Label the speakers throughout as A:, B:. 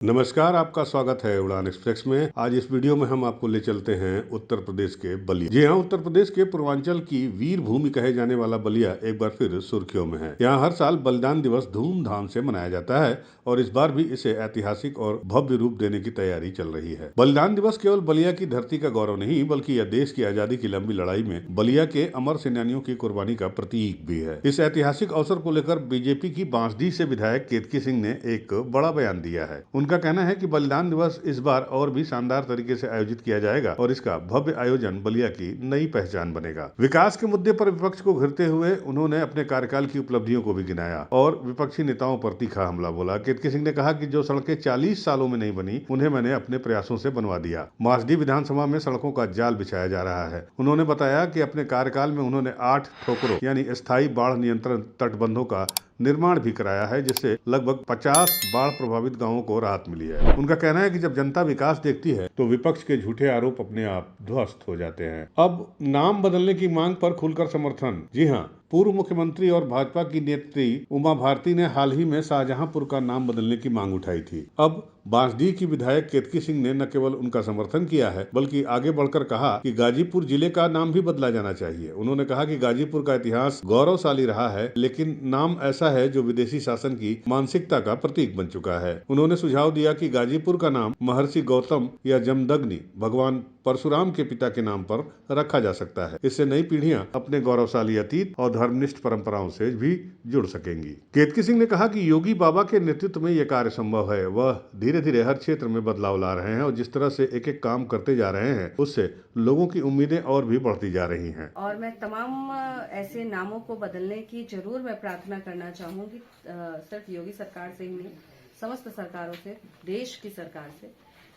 A: नमस्कार, आपका स्वागत है उड़ान एक्सप्रेस में। आज इस वीडियो में हम आपको ले चलते हैं उत्तर प्रदेश के बलिया। जी हाँ, उत्तर प्रदेश के पूर्वांचल की वीर भूमि कहे जाने वाला बलिया एक बार फिर सुर्खियों में है। यहाँ हर साल बलिदान दिवस धूमधाम से मनाया जाता है और इस बार भी इसे ऐतिहासिक और भव्य रूप देने की तैयारी चल रही है। बलिदान दिवस केवल बलिया की धरती का गौरव नहीं, बल्कि यह देश की आजादी की लंबी लड़ाई में बलिया के अमर सेनानियों की कुर्बानी का प्रतीक भी है। इस ऐतिहासिक अवसर को लेकर बीजेपी की बांसडीह से विधायक केतकी सिंह ने एक बड़ा बयान दिया है। उनका कहना है कि बलिदान दिवस इस बार और भी शानदार तरीके से आयोजित किया जाएगा और इसका भव्य आयोजन बलिया की नई पहचान बनेगा। विकास के मुद्दे पर विपक्ष को घेरते हुए उन्होंने अपने कार्यकाल की उपलब्धियों को भी गिनाया और विपक्षी नेताओं पर तीखा हमला बोला। केतकी सिंह ने कहा कि जो सड़कें 40 सालों में नहीं बनी, उन्हें मैंने अपने प्रयासों से बनवा दिया। बांसडीह विधानसभा में सड़कों का जाल बिछाया जा रहा है। उन्होंने बताया कि अपने कार्यकाल में उन्होंने 8 ठोकरों यानी स्थायी बाढ़ नियंत्रण तटबंधों का निर्माण भी कराया है, जिससे लगभग 50 बाढ़ प्रभावित गांवों को राहत मिली है। उनका कहना है कि जब जनता विकास देखती है तो विपक्ष के झूठे आरोप अपने आप ध्वस्त हो जाते हैं। अब नाम बदलने की मांग पर खुलकर समर्थन। जी हाँ, पूर्व मुख्यमंत्री और भाजपा की नेत्री उमा भारती ने हाल ही में शाहजहांपुर का नाम बदलने की मांग उठाई थी। अब बांसडीह की विधायक केतकी सिंह ने न केवल उनका समर्थन किया है, बल्कि आगे बढ़कर कहा कि गाजीपुर जिले का नाम भी बदला जाना चाहिए। उन्होंने कहा कि गाजीपुर का इतिहास गौरवशाली रहा है, लेकिन नाम ऐसा है जो विदेशी शासन की मानसिकता का प्रतीक बन चुका है। उन्होंने सुझाव दिया कि गाजीपुर का नाम महर्षि गौतम या जमदग्नि भगवान परशुराम के पिता के नाम पर रखा जा सकता है। इससे नई पीढ़ियां अपने गौरवशाली अतीत और धर्मनिष्ठ परंपराओं से भी जुड़ सकेंगी। केतकी सिंह ने कहा कि योगी बाबा के नेतृत्व में यह कार्य संभव है। वह धीरे धीरे हर क्षेत्र में बदलाव ला रहे हैं और जिस तरह से एक एक काम करते जा रहे हैं, उससे लोगों की उम्मीदें और भी बढ़ती जा रही हैं।
B: और मैं तमाम ऐसे नामों को बदलने की जरूर मैं प्रार्थना करना चाहूंगी, सिर्फ योगी सरकार से ही नहीं, समस्त सरकारों से, देश की सरकार से,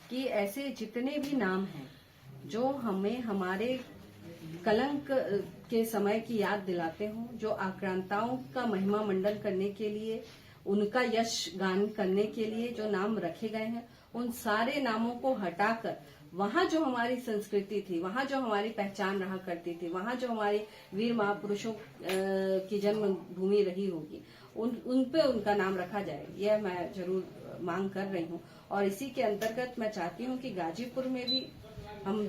B: कि ऐसे जितने भी नाम हैं जो हमें हमारे कलंक के समय की याद दिलाते हों, जो आक्रांताओं का महिमा मंडन करने के लिए, उनका यश गान करने के लिए जो नाम रखे गए हैं, उन सारे नामों को हटाकर वहां जो हमारी संस्कृति थी, वहां जो हमारी पहचान रहा करती थी, वहां जो हमारी वीर महापुरुषों की जन्म भूमि रही होगी, उन पे उनका नाम रखा जाए, यह मैं जरूर मांग कर रही हूं। और इसी के अंतर्गत मैं चाहती हूं कि गाजीपुर में भी हम,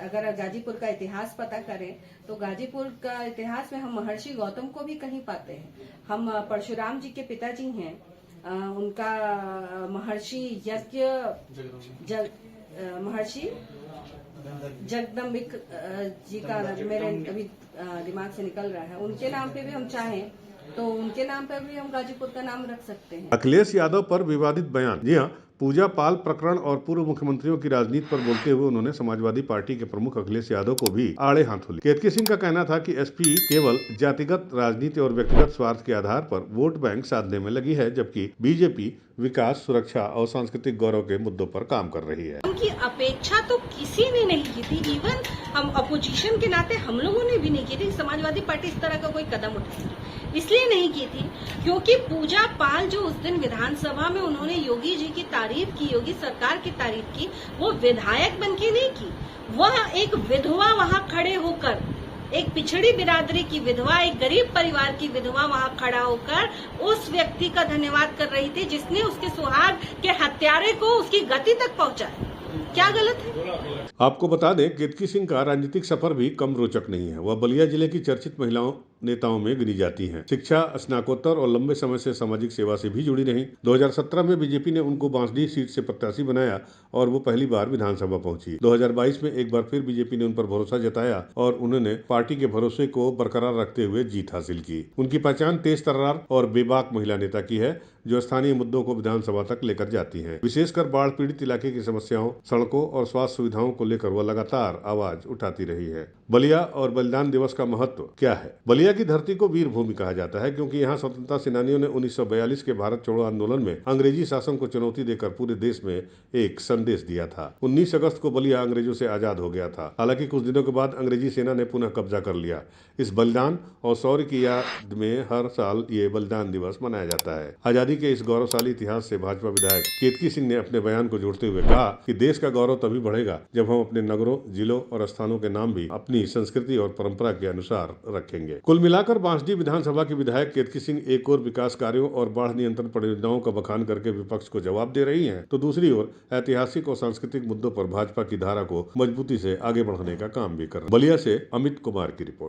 B: अगर गाजीपुर का इतिहास पता करें तो गाजीपुर का इतिहास में हम महर्षि गौतम को भी कहीं पाते हैं। हम परशुराम जी के पिताजी हैं, उनका महर्षि यज्ञ महर्षि जगदम्बिक जी का मेरे अभी दिमाग से निकल रहा है, उनके नाम पे भी हम चाहें तो उनके नाम पर भी हम गाजीपुर का नाम रख सकते हैं।
A: अखिलेश यादव पर विवादित बयान। जी हाँ, पूजा पाल प्रकरण और पूर्व मुख्यमंत्रियों की राजनीति पर बोलते हुए उन्होंने समाजवादी पार्टी के प्रमुख अखिलेश यादव को भी आड़े हाथों लिया। केतकी सिंह का कहना था कि एसपी केवल जातिगत राजनीति और व्यक्तिगत स्वार्थ के आधार पर वोट बैंक साधने में लगी है, जबकि बीजेपी विकास, सुरक्षा और सांस्कृतिक गौरव के मुद्दों पर काम कर रही है।
C: उनकी अपेक्षा तो किसी ने नहीं की थी, इवन हम अपोजिशन के नाते हम लोगों ने भी नहीं की थी। समाजवादी पार्टी इस तरह का कोई कदम उठाएगी, इसलिए नहीं की थी क्योंकि पूजा पाल जो उस दिन विधानसभा में उन्होंने योगी जी की तारीफ की, योगी सरकार की तारीफ की, वो विधायक बन के नहीं की। वह एक विधवा वहां खड़े होकर, एक पिछड़ी बिरादरी की विधवा, एक गरीब परिवार की विधवा वहां खड़ा होकर उस व्यक्ति का धन्यवाद कर रही थी जिसने उसके सुहाग के हत्यारे को उसकी गति तक पहुंचाया। क्या गलत है?
A: आपको बता दें, केतकी सिंह का राजनीतिक सफर भी कम रोचक नहीं है। वह बलिया जिले की चर्चित महिलाओं नेताओं में गिनी जाती हैं। शिक्षा, स्नाकोत्तर और लंबे समय से सामाजिक सेवा से भी जुड़ी रहीं। 2017 में बीजेपी ने उनको बांसडीह सीट से प्रत्याशी बनाया और वो पहली बार विधानसभा पहुंची। 2022 में एक बार फिर बीजेपी ने उन पर भरोसा जताया और उन्होंने पार्टी के भरोसे को बरकरार रखते हुए जीत हासिल की। उनकी पहचान तेज तर्रार और बेबाक महिला नेता की है, जो स्थानीय मुद्दों को विधानसभा तक लेकर जाती हैं। विशेषकर बाढ़ पीड़ित इलाके की समस्याओं, सड़कों और स्वास्थ्य सुविधाओं को लेकर वह लगातार आवाज उठाती रही है। बलिया और बलिदान दिवस का महत्व क्या है? बलिया की धरती को वीर भूमि कहा जाता है क्योंकि यहाँ स्वतंत्रता सेनानियों ने 1942 के भारत छोड़ो आंदोलन में अंग्रेजी शासन को चुनौती देकर पूरे देश में एक संदेश दिया था। 19 अगस्त को बलिया अंग्रेजों से आजाद हो गया था। हालांकि कुछ दिनों के बाद अंग्रेजी सेना ने पुनः कब्जा कर लिया। इस बलिदान और शौर्य की याद में हर साल ये बलिदान दिवस मनाया जाता है। आजादी के इस गौरवशाली इतिहास से भाजपा विधायक केतकी सिंह ने अपने बयान को जोड़ते हुए कहा कि देश का का गौरव तभी बढ़ेगा जब हम अपने नगरों, जिलों और स्थानों के नाम भी अपनी संस्कृति और परंपरा के अनुसार रखेंगे। कुल मिलाकर बांसडीह विधानसभा की विधायक केतकी सिंह एक और विकास कार्यों और बाढ़ नियंत्रण परियोजनाओं का बखान करके विपक्ष को जवाब दे रही हैं, तो दूसरी ओर ऐतिहासिक और सांस्कृतिक मुद्दों पर भाजपा की धारा को मजबूती से आगे बढ़ाने का काम भी कर रही है। बलिया से अमित कुमार की रिपोर्ट।